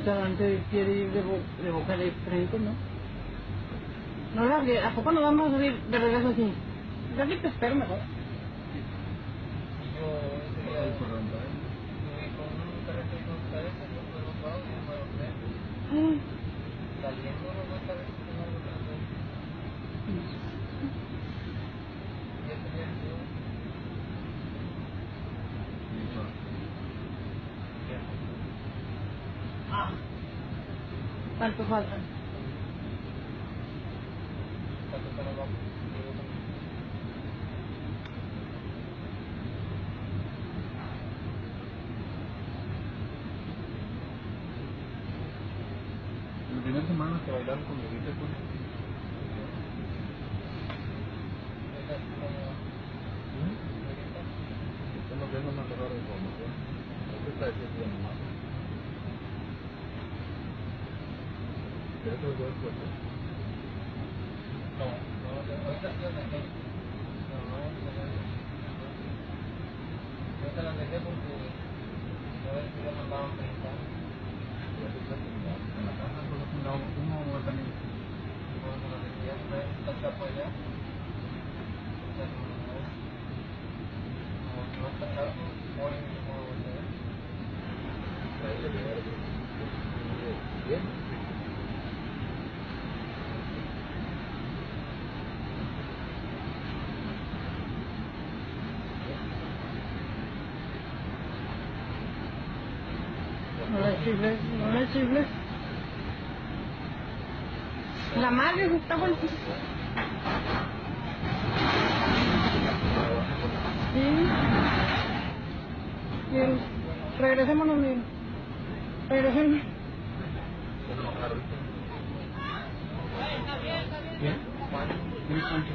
restaurante quiere ir de boca de frente, ¿no? No, ¿a poco no vamos a ir de regreso así? Yo aquí te espero mejor. Yo sería con un carrete con ustedes, yo puedo pagar y número 3. Saliendo no va a estar con algo grande. Y ese día yo... ¿Cuánto falta? ¿Cuánto se nos vamos? La primera semana que bailaron con Lolita, pues. Estamos viendo más error de información. Esto está diciendo nomás. ¿Quieres que lo puedas puesto? No, ahorita sí las dejé. Yo te las dejé porque a ver si ya mandaban 30. En la casa solo fundado uno o también. Bueno, las dejé ya está chapa allá. No está chapo, hoy mismo lo voy a hacer. Bien. No le chifles, no le chifles. La madre se está volteando. Sí. Bien. Regresémonos bien. Regresemos. Bien. ¿Tienes cuánto?